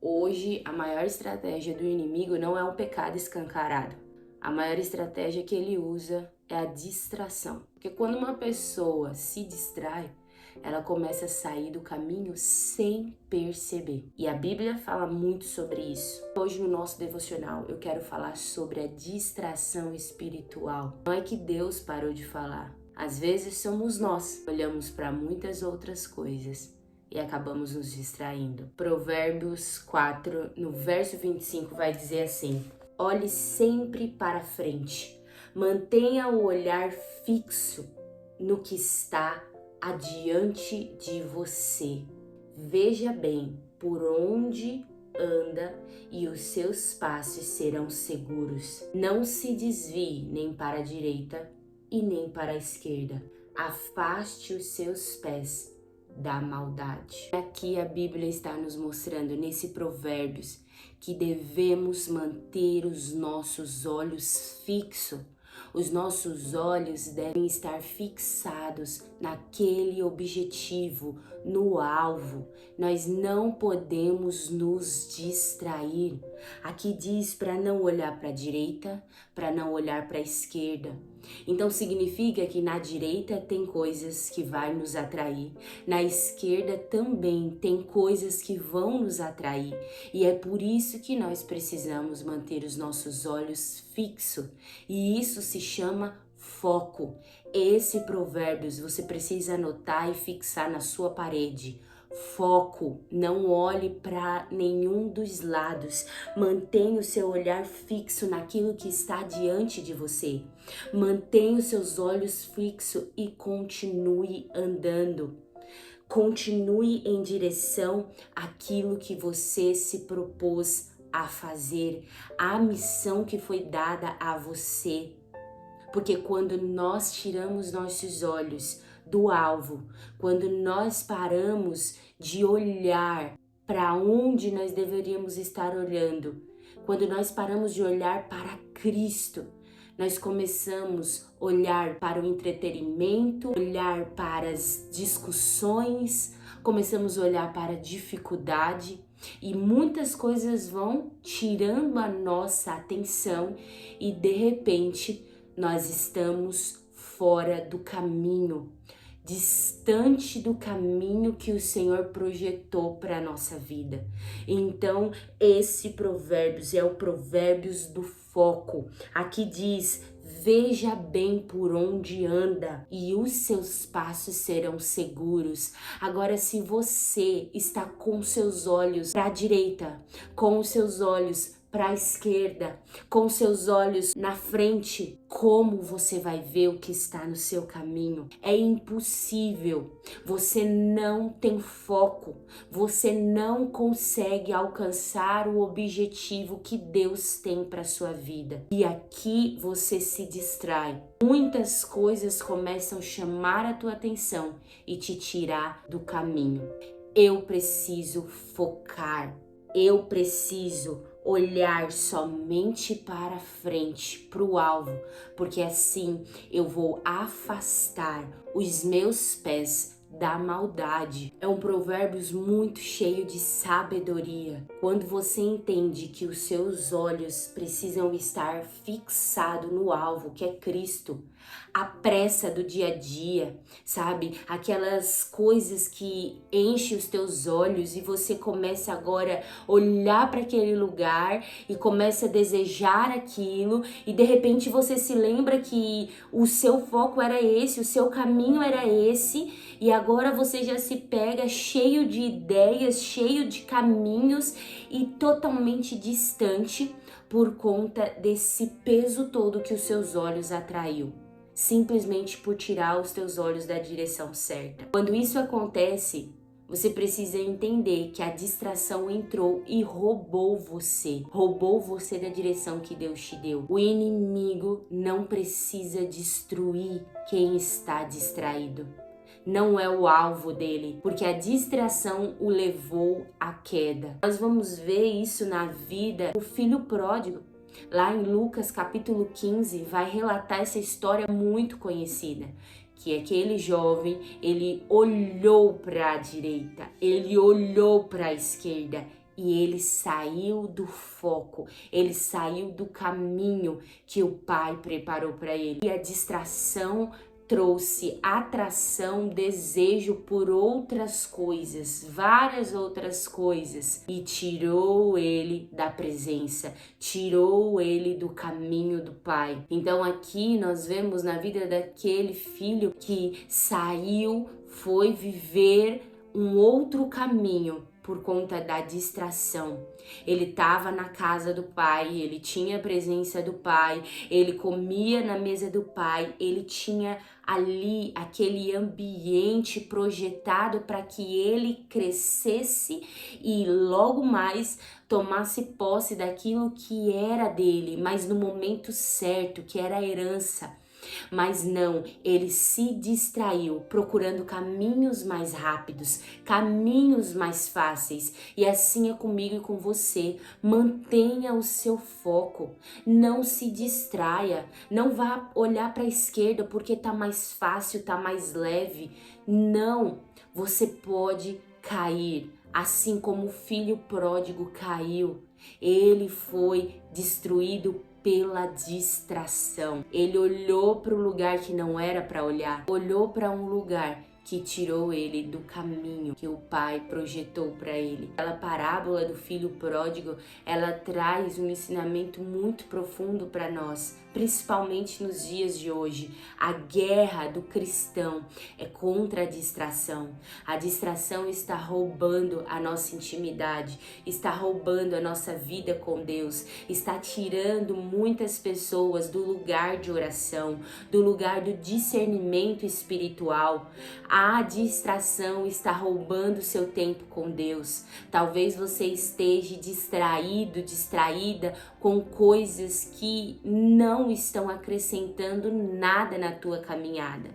Hoje a maior estratégia do inimigo não é um pecado escancarado. A maior estratégia que ele usa é a distração. Porque quando uma pessoa se distrai, ela começa a sair do caminho sem perceber. E a Bíblia fala muito sobre isso. Hoje no nosso devocional eu quero falar sobre a distração espiritual. Não é que Deus parou de falar. Às vezes somos nós. Olhamos para muitas outras coisas e acabamos nos distraindo. Provérbios 4, no verso 25, vai dizer assim: olhe sempre para frente, mantenha o olhar fixo no que está adiante de você. Veja bem por onde anda e os seus passos serão seguros. Não se desvie nem para a direita e nem para a esquerda. Afaste os seus pés da maldade. Aqui a Bíblia está nos mostrando nesse Provérbios que devemos manter os nossos olhos fixos. Os nossos olhos devem estar fixados naquele objetivo, no alvo. Nós não podemos nos distrair. Aqui diz para não olhar para a direita, para não olhar para a esquerda. Então significa que na direita tem coisas que vai nos atrair, na esquerda também tem coisas que vão nos atrair. E é por isso que nós precisamos manter os nossos olhos fixos. E isso se chama foco. Esse Provérbios você precisa anotar e fixar na sua parede. Foco, não olhe para nenhum dos lados. Mantenha o seu olhar fixo naquilo que está diante de você. Mantenha os seus olhos fixos e continue andando. Continue em direção àquilo que você se propôs a fazer, a missão que foi dada a você. Porque quando nós tiramos nossos olhos do alvo, quando nós paramos de olhar para onde nós deveríamos estar olhando, quando nós paramos de olhar para Cristo, nós começamos a olhar para o entretenimento, olhar para as discussões, começamos a olhar para a dificuldade e muitas coisas vão tirando a nossa atenção e de repente nós estamos fora do caminho, distante do caminho que o Senhor projetou para a nossa vida. Então, esse Provérbios é o Provérbios do foco. Aqui diz: veja bem por onde anda e os seus passos serão seguros. Agora, se você está com seus olhos para a direita, com os seus olhos para a esquerda, com seus olhos na frente, como você vai ver o que está no seu caminho? É impossível. Você não tem foco. Você não consegue alcançar o objetivo que Deus tem para sua vida. E aqui você se distrai. Muitas coisas começam a chamar a tua atenção e te tirar do caminho. Eu preciso focar. Eu preciso olhar somente para frente, para o alvo, porque assim eu vou afastar os meus pés da maldade. É um Provérbios muito cheio de sabedoria. Quando você entende que os seus olhos precisam estar fixados no alvo, que é Cristo, a pressa do dia a dia, sabe? Aquelas coisas que enchem os teus olhos e você começa agora a olhar para aquele lugar e começa a desejar aquilo e de repente você se lembra que o seu foco era esse, o seu caminho era esse e agora você já se pega cheio de ideias, cheio de caminhos e totalmente distante por conta desse peso todo que os seus olhos atraiu. Simplesmente por tirar os teus olhos da direção certa. Quando isso acontece, você precisa entender que a distração entrou e roubou você da direção que Deus te deu. O inimigo não precisa destruir quem está distraído. Não é o alvo dele, porque a distração o levou à queda. Nós vamos ver isso na vida do filho pródigo. Lá em Lucas capítulo 15 vai relatar essa história muito conhecida, que aquele jovem, ele olhou para a direita, ele olhou para a esquerda e ele saiu do foco, ele saiu do caminho que o pai preparou para ele. E a distração trouxe atração, desejo por outras coisas, várias outras coisas, e tirou ele da presença, tirou ele do caminho do pai. Então aqui nós vemos na vida daquele filho que saiu, foi viver um outro caminho por conta da distração. Ele estava na casa do pai, ele tinha a presença do pai, ele comia na mesa do pai, ele tinha ali aquele ambiente projetado para que ele crescesse e logo mais tomasse posse daquilo que era dele, mas no momento certo, que era a herança. Mas não, ele se distraiu procurando caminhos mais rápidos, caminhos mais fáceis. E assim é comigo e com você. Mantenha o seu foco, não se distraia, não vá olhar para a esquerda porque tá mais fácil, tá mais leve. Não, você pode cair, assim como o filho pródigo caiu. Ele foi destruído pela distração. Ele olhou para o lugar que não era para olhar, olhou para um lugar que tirou ele do caminho que o pai projetou para ele. Aquela parábola do filho pródigo, ela traz um ensinamento muito profundo para nós, principalmente nos dias de hoje. A guerra do cristão é contra a distração. A distração está roubando a nossa intimidade, está roubando a nossa vida com Deus, está tirando muitas pessoas do lugar de oração, do lugar do discernimento espiritual. A distração está roubando seu tempo com Deus. Talvez você esteja distraído, distraída com coisas que não estão acrescentando nada na tua caminhada.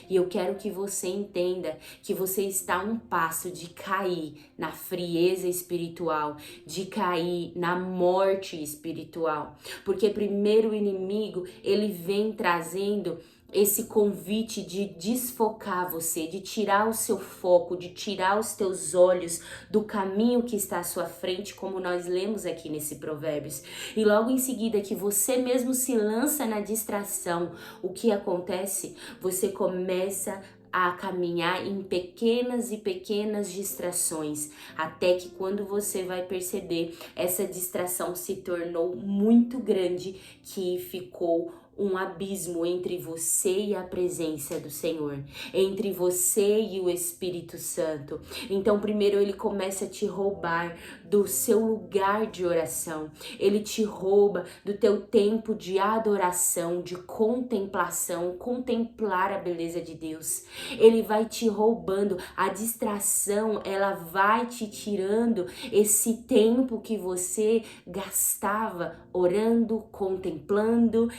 E eu quero que você entenda que você está a um passo de cair na frieza espiritual, de cair na morte espiritual. Porque primeiro o inimigo, ele vem trazendo esse convite de desfocar você, de tirar o seu foco, de tirar os teus olhos do caminho que está à sua frente, como nós lemos aqui nesse Provérbios. E logo em seguida que você mesmo se lança na distração, o que acontece? Você começa a caminhar em pequenas e pequenas distrações, até que quando você vai perceber, essa distração se tornou muito grande, que ficou um abismo entre você e a presença do Senhor, entre você e o Espírito Santo. Então, primeiro ele começa a te roubar do seu lugar de oração. Ele te rouba do teu tempo de adoração, de contemplação, contemplar a beleza de Deus. Ele vai te roubando, a distração, ela vai te tirando esse tempo que você gastava orando, contemplando,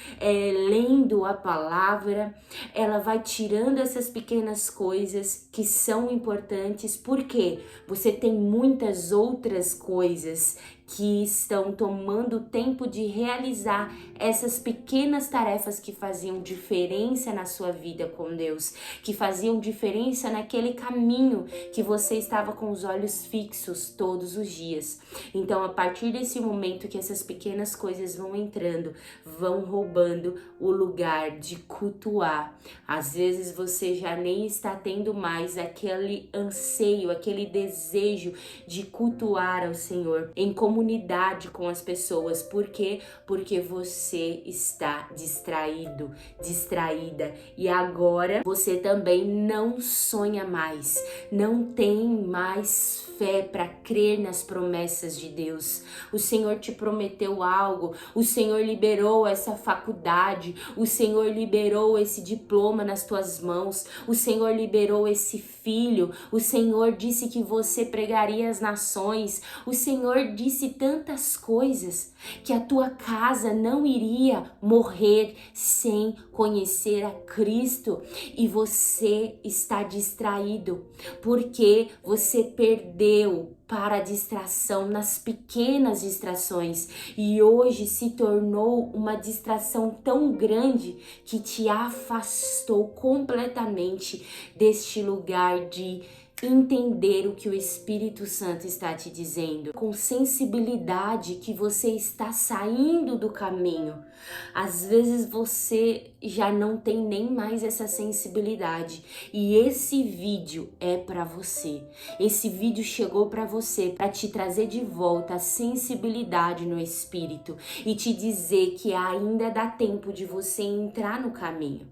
lendo a palavra. Ela vai tirando essas pequenas coisas que são importantes, porque você tem muitas outras coisas que estão tomando tempo de realizar essas pequenas tarefas que faziam diferença na sua vida com Deus, que faziam diferença naquele caminho que você estava com os olhos fixos todos os dias. Então, a partir desse momento que essas pequenas coisas vão entrando, vão roubando o lugar de cultuar. Às vezes você já nem está tendo mais aquele anseio, aquele desejo de cultuar ao Senhor em comunidade com as pessoas. Por quê? Porque você está distraído, distraída, e agora você também não sonha mais, não tem mais fé para crer nas promessas de Deus. O Senhor te prometeu algo, o Senhor liberou essa faculdade, o Senhor liberou esse diploma nas tuas mãos, o Senhor liberou esse filho, o Senhor disse que você pregaria às nações, o Senhor disse tantas coisas, que a tua casa não iria morrer sem conhecer a Cristo, e você está distraído, porque você perdeu para a distração nas pequenas distrações, e hoje se tornou uma distração tão grande que te afastou completamente deste lugar de entender o que o Espírito Santo está te dizendo, com sensibilidade que você está saindo do caminho. Às vezes você já não tem nem mais essa sensibilidade e esse vídeo é para você. Esse vídeo chegou para você para te trazer de volta a sensibilidade no Espírito e te dizer que ainda dá tempo de você entrar no caminho.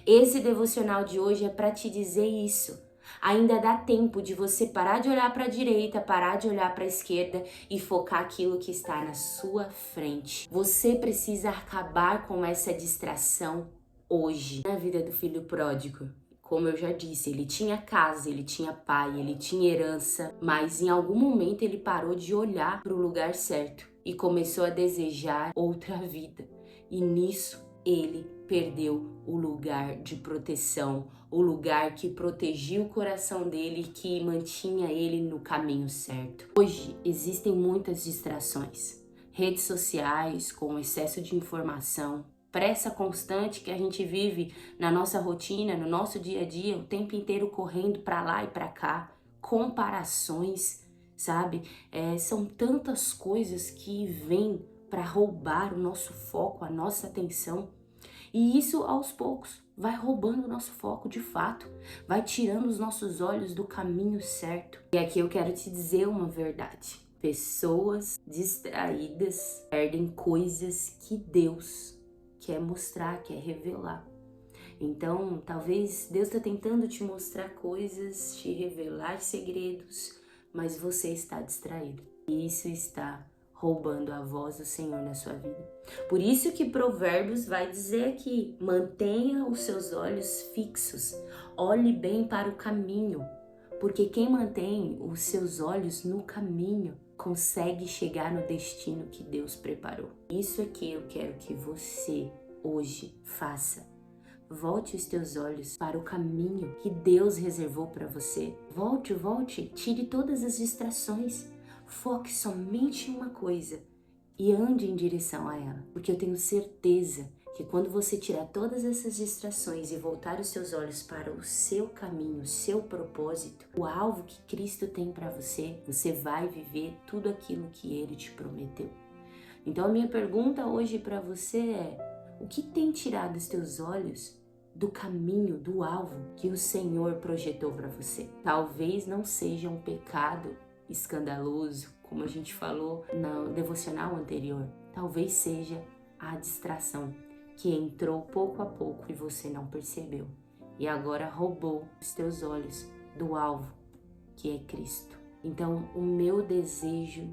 Esse devocional de hoje é para te dizer isso. Ainda dá tempo de você parar de olhar para a direita, parar de olhar para a esquerda e focar aquilo que está na sua frente. Você precisa acabar com essa distração hoje. Na vida do filho pródigo, como eu já disse, ele tinha casa, ele tinha pai, ele tinha herança, mas em algum momento ele parou de olhar para o lugar certo e começou a desejar outra vida. E nisso ele perdeu o lugar de proteção, o lugar que protegia o coração dele, que mantinha ele no caminho certo. Hoje existem muitas distrações, redes sociais com excesso de informação, pressa constante que a gente vive na nossa rotina, no nosso dia a dia, o tempo inteiro correndo para lá e para cá, comparações, sabe? São tantas coisas que vêm para roubar o nosso foco, a nossa atenção. E isso, aos poucos, vai roubando o nosso foco de fato, vai tirando os nossos olhos do caminho certo. E aqui eu quero te dizer uma verdade. Pessoas distraídas perdem coisas que Deus quer mostrar, quer revelar. Então, talvez Deus está tentando te mostrar coisas, te revelar segredos, mas você está distraído. E isso está roubando a voz do Senhor na sua vida. Por isso que Provérbios vai dizer aqui: mantenha os seus olhos fixos, olhe bem para o caminho, porque quem mantém os seus olhos no caminho consegue chegar no destino que Deus preparou. Isso aqui eu quero que você hoje faça. Volte os teus olhos para o caminho que Deus reservou para você. Volte, tire todas as distrações. Foque somente em uma coisa e ande em direção a ela. Porque eu tenho certeza que quando você tirar todas essas distrações e voltar os seus olhos para o seu caminho, o seu propósito, o alvo que Cristo tem para você, você vai viver tudo aquilo que Ele te prometeu. Então a minha pergunta hoje para você é: o que tem tirado os teus olhos do caminho, do alvo que o Senhor projetou para você? Talvez não seja um pecado escandaloso, como a gente falou no devocional anterior. Talvez seja a distração que entrou pouco a pouco e você não percebeu. E agora roubou os teus olhos do alvo, que é Cristo. Então, o meu desejo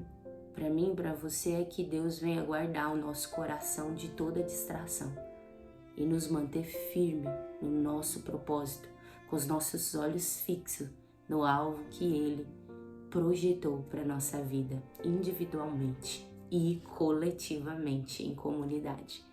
para mim e para você é que Deus venha guardar o nosso coração de toda distração e nos manter firme no nosso propósito, com os nossos olhos fixos no alvo que Ele projetou para nossa vida, individualmente e coletivamente, em comunidade.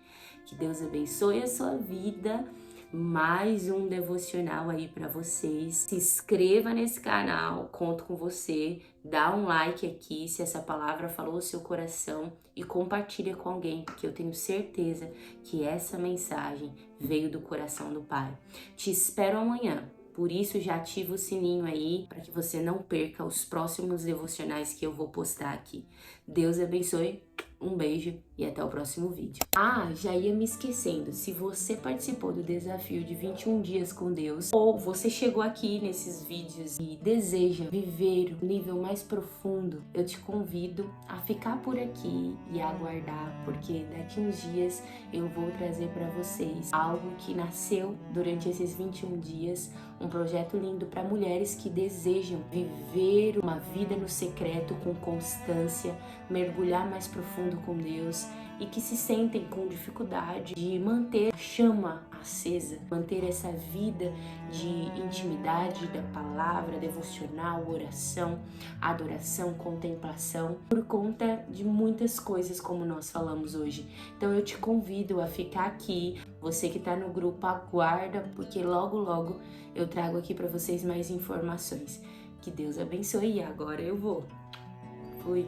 Que Deus abençoe a sua vida. Mais um devocional aí para vocês. Se inscreva nesse canal, conto com você. Dá um like aqui se essa palavra falou o seu coração e compartilha com alguém, porque eu tenho certeza que essa mensagem veio do coração do Pai. Te espero amanhã. Por isso já ativa o sininho aí para que você não perca os próximos devocionais que eu vou postar aqui. Deus abençoe, um beijo e até o próximo vídeo. Já ia me esquecendo, se você participou do desafio de 21 dias com Deus, ou você chegou aqui nesses vídeos e deseja viver um nível mais profundo, eu te convido a ficar por aqui e aguardar, porque daqui uns dias eu vou trazer para vocês algo que nasceu durante esses 21 dias, um projeto lindo para mulheres que desejam viver uma vida no secreto com constância, mergulhar mais profundo com Deus e que se sentem com dificuldade de manter a chama acesa, manter essa vida de intimidade da palavra, devocional, oração, adoração, contemplação, por conta de muitas coisas como nós falamos hoje. Então eu te convido a ficar aqui, você que está no grupo aguarda, porque logo logo eu trago aqui para vocês mais informações. Que Deus abençoe e agora eu vou. Fui.